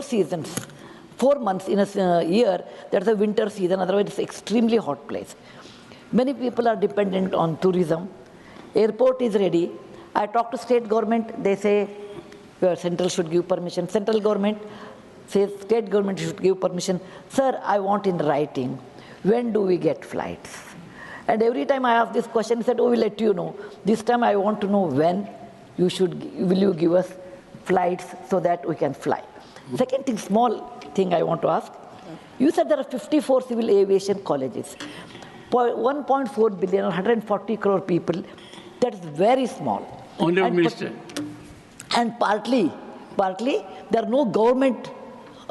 seasons, 4 months in a year. That's a winter season, otherwise it's extremely hot place. Many people are dependent on tourism. Airport is ready. I talk to state government, they say central should give permission. Central government says state government should give permission. Sir, I want in writing, when do we get flights? And every time I ask this question, he said, oh, we'll let you know. This time I want to know when will you give us flights so that we can fly. Second thing, small thing I want to ask. You said there are 54 civil aviation colleges. 1.4 billion or 140 crore people, that is very small. Honourable Minister. And partly, there are no government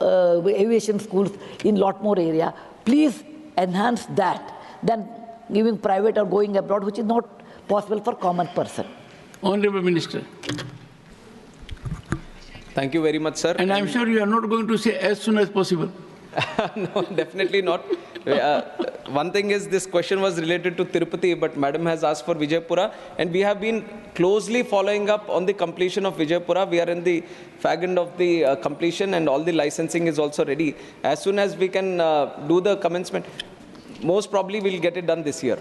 aviation schools in lot more area. Please enhance that than giving private or going abroad, which is not possible for common person. Honourable Minister. Thank you very much, sir. And I'm sure you are not going to say as soon as possible. No, definitely not. One thing is, this question was related to Tirupati, but Madam has asked for Vijaypura, and we have been closely following up on the completion of Vijaypura. We are in the fag end of the completion, and all the licensing is also ready. As soon as we can do the commencement, most probably we'll get it done this year.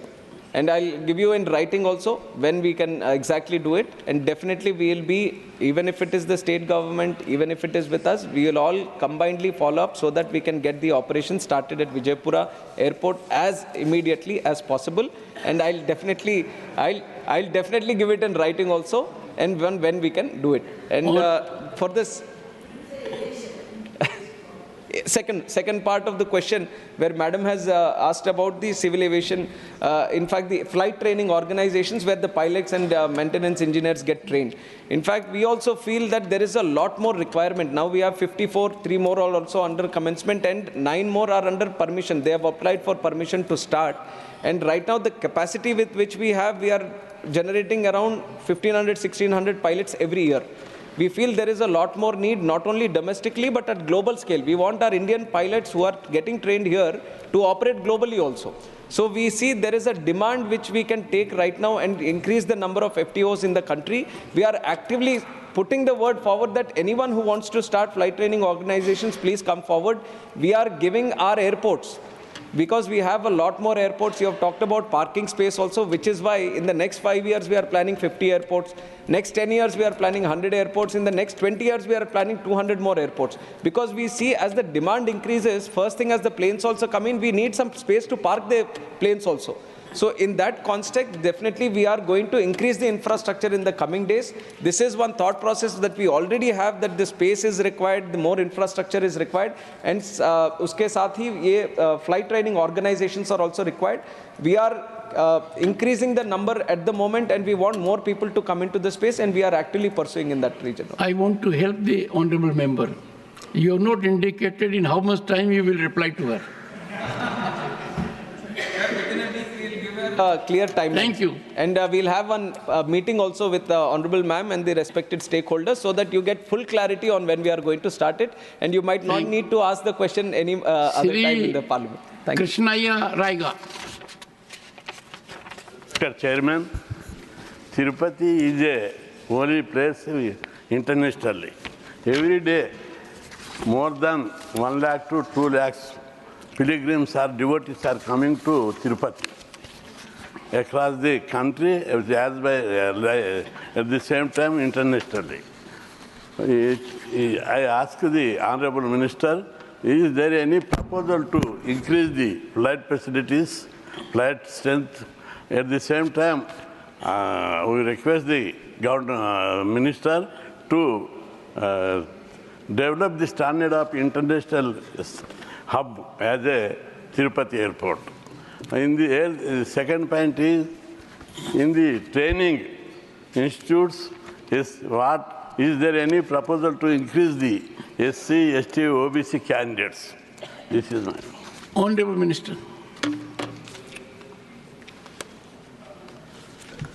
And I'll give you in writing also when we can exactly do it. And definitely we will be, even if it is the state government, even if it is with us, we will all combinedly follow up so that we can get the operation started at Vijaypura Airport as immediately as possible. And I'll definitely give it in writing also, and when we can do it. And for this second part of the question, where Madam has asked about the civil aviation, in fact, the flight training organizations where the pilots and maintenance engineers get trained. In fact, we also feel that there is a lot more requirement. Now we have 54, 3 more are also under commencement, and 9 more are under permission. They have applied for permission to start. And right now, the capacity with which we are generating around 1,500, 1,600 pilots every year. We feel there is a lot more need, not only domestically, but at global scale. We want our Indian pilots who are getting trained here to operate globally also. So we see there is a demand which we can take right now and increase the number of FTOs in the country. We are actively putting the word forward that anyone who wants to start flight training organizations, please come forward. We are giving our airports, because we have a lot more airports. You have talked about parking space also, which is why in the next 5 years we are planning 50 airports. Next 10 years we are planning 100 airports. In the next 20 years we are planning 200 more airports. Because we see as the demand increases, first thing as the planes also come in, we need some space to park the planes also. So in that context, definitely we are going to increase the infrastructure in the coming days. This is one thought process that we already have, that the space is required, the more infrastructure is required, and uske saath hi ye flight training organizations are also required. We are increasing the number at the moment, and we want more people to come into the space, and we are actively pursuing in that region. I want to help the honourable member. You have not indicated in how much time you will reply to her. Clear timeline. Thank you. And we'll have one meeting also with the Honourable Ma'am and the respected stakeholders, so that you get full clarity on when we are going to start it, and you might not need to ask the question any other time in the Parliament. Thank you. Krishnaya Raiga. Mr. Chairman, Tirupati is a holy place internationally. Every day, more than 1 lakh to 2 lakhs pilgrims or devotees are coming to Tirupati across the country, at the same time internationally. I ask the Honourable Minister, is there any proposal to increase the flight facilities, flight strength? At the same time, we request the Minister to develop the standard of international hub as a Tirupati airport. In the second point is, in the training institutes, is there any proposal to increase the SC, ST, OBC candidates? This is my. Honourable Minister.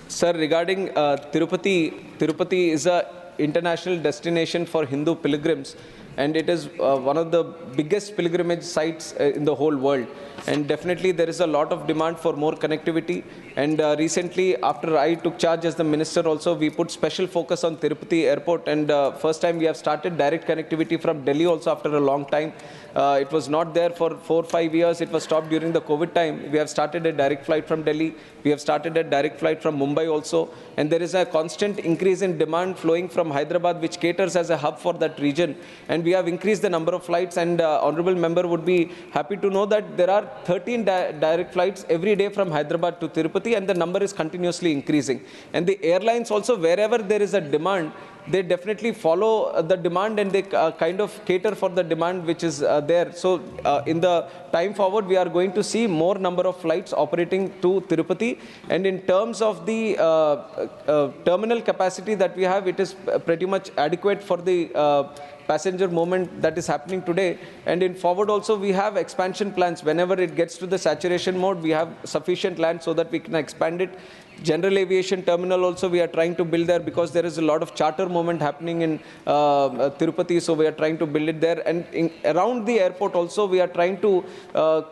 Sir, regarding Tirupati is a international destination for Hindu pilgrims. and it is one of the biggest pilgrimage sites in the whole world. And definitely there is a lot of demand for more connectivity. And recently, after I took charge as the minister also, we put special focus on Tirupati airport, and first time we have started direct connectivity from Delhi also after a long time. It was not there for 4 or 5 years. It was stopped during the COVID time. We have started a direct flight from Delhi. We have started a direct flight from Mumbai also. And there is a constant increase in demand flowing from Hyderabad, which caters as a hub for that region. And we have increased the number of flights, and honorable member would be happy to know that there are 13 direct flights every day from Hyderabad to Tirupati, and the number is continuously increasing. And the airlines also, wherever there is a demand, they definitely follow the demand, and they kind of cater for the demand which is there. So in the time forward, we are going to see more number of flights operating to Tirupati. And in terms of the terminal capacity that we have, it is pretty much adequate for the passenger movement that is happening today. And in forward also, we have expansion plans. Whenever it gets to the saturation mode, we have sufficient land so that we can expand it. General aviation terminal also we are trying to build there, because there is a lot of charter movement happening in Tirupati, so we are trying to build it there. And around the airport also, we are trying to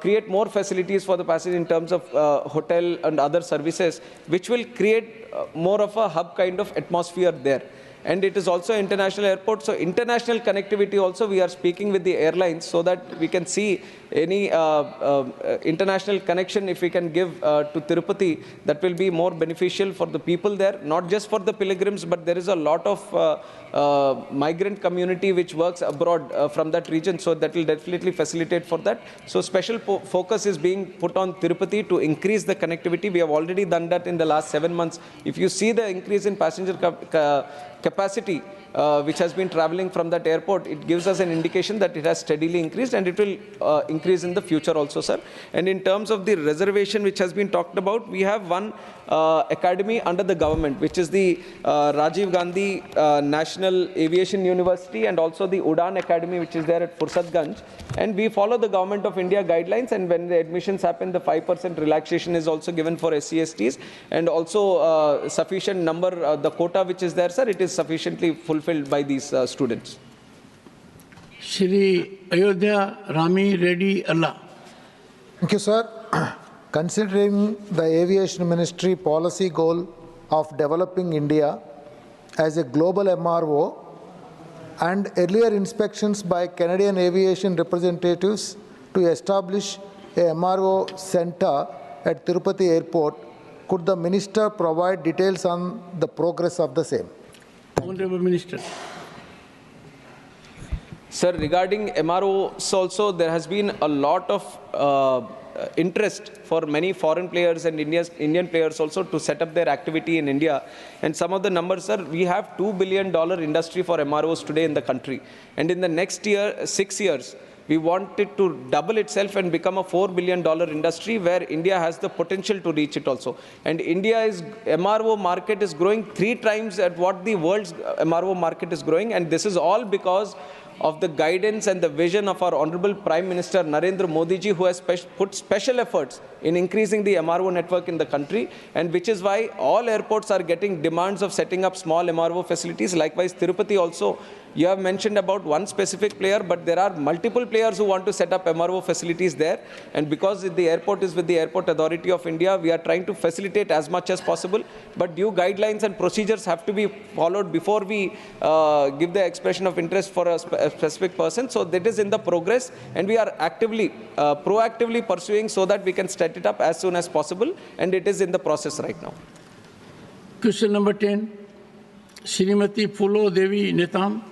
create more facilities for the passengers in terms of hotel and other services, which will create more of a hub kind of atmosphere there. And it is also an international airport, so international connectivity also we are speaking with the airlines so that we can see any international connection if we can give to Tirupati, that will be more beneficial for the people there, not just for the pilgrims, but there is a lot of migrant community which works abroad from that region, so that will definitely facilitate for that. So special focus is being put on Tirupati to increase the connectivity. We have already done that in the last 7 months. If you see the increase in passenger capacity which has been traveling from that airport, it gives us an indication that it has steadily increased, and it will increase in the future also, sir. And in terms of the reservation which has been talked about, we have one academy under the government, which is the Rajiv Gandhi National Aviation University, and also the Udan Academy, which is there at Fursatganj. And we follow the Government of India guidelines, and when the admissions happen, the 5% relaxation is also given for SC/STs, and also sufficient number, the quota which is there, sir, it is sufficiently fulfilled by these students. Shri Ayodhya Rami Reddy Allah. Thank you, sir. Considering the Aviation Ministry policy goal of developing India as a global MRO and earlier inspections by Canadian aviation representatives to establish a MRO center at Tirupati Airport, could the Minister provide details on the progress of the same? Honorable Minister. Sir, regarding MROs also, there has been a lot of interest for many foreign players and Indian players also to set up their activity in India. And some of the numbers, sir, we have $2 billion industry for MROs today in the country. And in the next 6 years, we want it to double itself and become a $4 billion industry, where India has the potential to reach it also. And India's MRO market is growing 3 times at what the world's MRO market is growing. And this is all because of the guidance and the vision of our Honorable Prime Minister Narendra Modi ji, who has put special efforts in increasing the MRO network in the country, and which is why all airports are getting demands of setting up small MRO facilities. Likewise, Tirupati also, you have mentioned about one specific player, but there are multiple players who want to set up MRO facilities there. And because the airport is with the Airport Authority of India, we are trying to facilitate as much as possible. But due guidelines and procedures have to be followed before we give the expression of interest for a specific person. So that is in the progress, and we are actively, proactively pursuing so that we can set it up as soon as possible. And it is in the process right now. Question number 10, Srimati Phulo Devi Netam.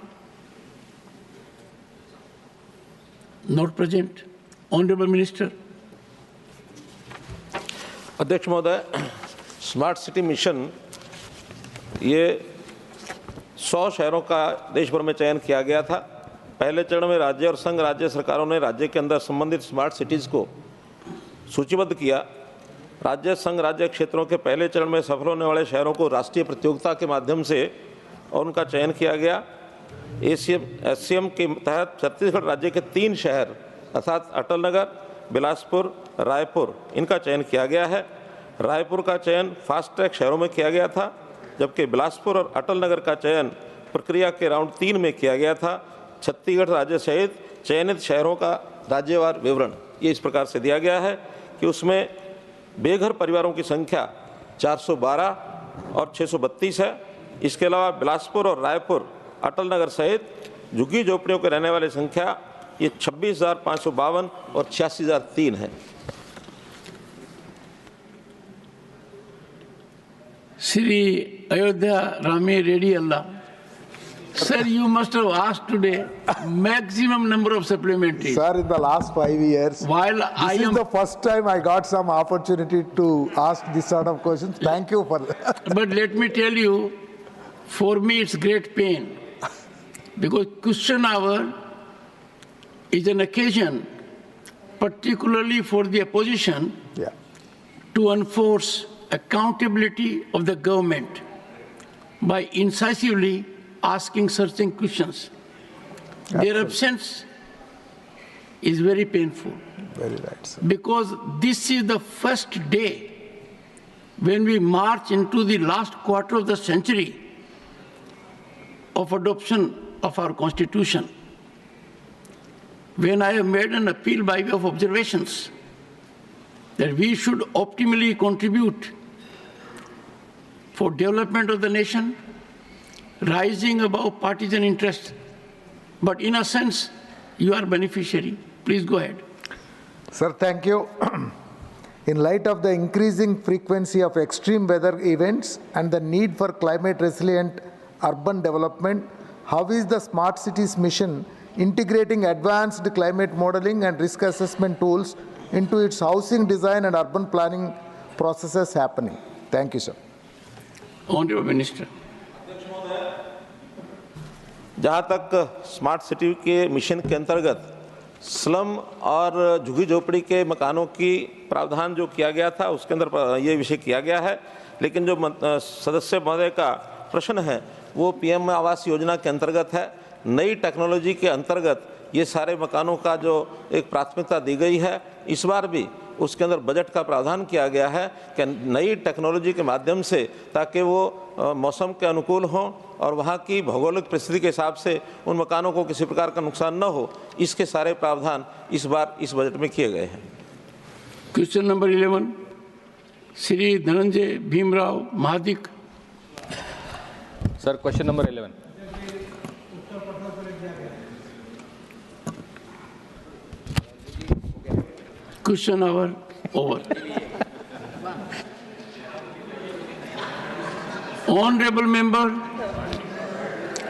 Not present. Honorable Minister. अध्यक्ष महोदय, smart city mission ये 100 शहरों का देश भर में चयन किया गया था। पहले चरण में राज्य और संघ राज्य सरकारों ने राज्य के अंदर संबंधित स्मार्ट सिटीज़ को सूचीबद्ध किया। राज्य संघ राज्य क्षेत्रों के पहले चरण में सफल होने वाले शहरों को राष्ट्रीय प्रतियोगिता के माध्यम से और उनका चयन किया गया। एससीएम के तहत छत्तीसगढ़ राज्य के 3 शहर अर्थात अटल नगर, बिलासपुर, रायपुर, इनका चयन किया गया है। रायपुर का चयन फास्ट ट्रैक शहरों में किया गया था, जबकि बिलासपुर और अटल नगर का चयन प्रक्रिया के राउंड 3 में किया गया था। छत्तीसगढ़ राज्य सहित चयनित शहरों का राज्यवार विवरण ये इस प्रकार से दिया गया है कि उसमें बेघर परिवारों की संख्या 412 और 632 है। इसके अलावा बिलासपुर और रायपुर, अटल नगर सहित झुग्गी झोपड़ियों के रहने वाली संख्या ये 26,552 और 86,003 है। Sri Ayodhya Rami Reddy Allah. Sir, you must have asked today maximum number of supplementaries. Sir, in the last 5 years, While this is the first time I got some opportunity to ask this sort of questions. Thank you for that. But let me tell you, for me it's great pain. Because question hour is an occasion, particularly for the opposition, Yeah. to enforce accountability of the government by incisively asking certain questions. Their absence is very painful. Very right, sir. Because this is the first day when we march into the last quarter of the century of adoption of our Constitution. When I have made an appeal by way of observations that we should optimally contribute for development of the nation, rising above partisan interests. But in a sense, you are beneficiary. Please go ahead. Sir, thank you. In light of the increasing frequency of extreme weather events and the need for climate resilient urban development, how is the Smart Cities mission integrating advanced climate modeling and risk assessment tools into its housing design and urban planning processes happening? Thank you, sir. Honorable Minister. जहाँ तक smart city के mission के अंतर्गत slum और झुग्गी झोपड़ी के मकानों की प्रावधान जो किया गया था उसके अंदर ये विषय किया गया है, लेकिन जो सदस्य महोदय का प्रश्न है वो पीएम आवास योजना के अंतर्गत है। नई टेक्नोलॉजी के अंतर्गत ये सारे मकानों का जो एक प्राथमिकता दी गई है, इस बार भी उसके अंदर बजट का प्रावधान किया गया है कि नई टेक्नोलॉजी के माध्यम से ताकि वो मौसम के अनुकूल हों और वहाँ की भौगोलिक परिस्थिति के हिसाब से उन मकानों को किसी प्रकार का नुकसान न हो, इसके सारे प्रावधान इस बार इस बजट में किए गए हैं। Question number 11, Shri Dhananjay Bhimrao Mahadik. Sir, question number 11। Question hour over. Honorable Member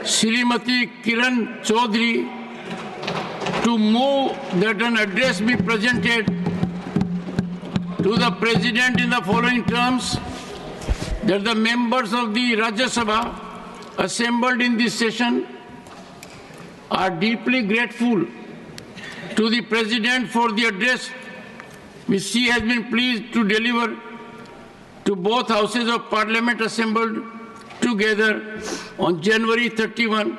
Srimati Kiran Chaudhary to move that an address be presented to the President in the following terms: that the members of the Rajya Sabha assembled in this session are deeply grateful to the President for the address which she has been pleased to deliver to both houses of Parliament assembled together on January 31,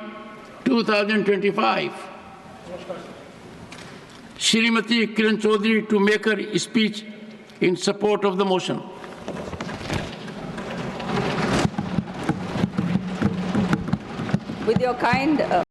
2025. Srimati Kiran Chaudhary to make her speech in support of the motion. With your kind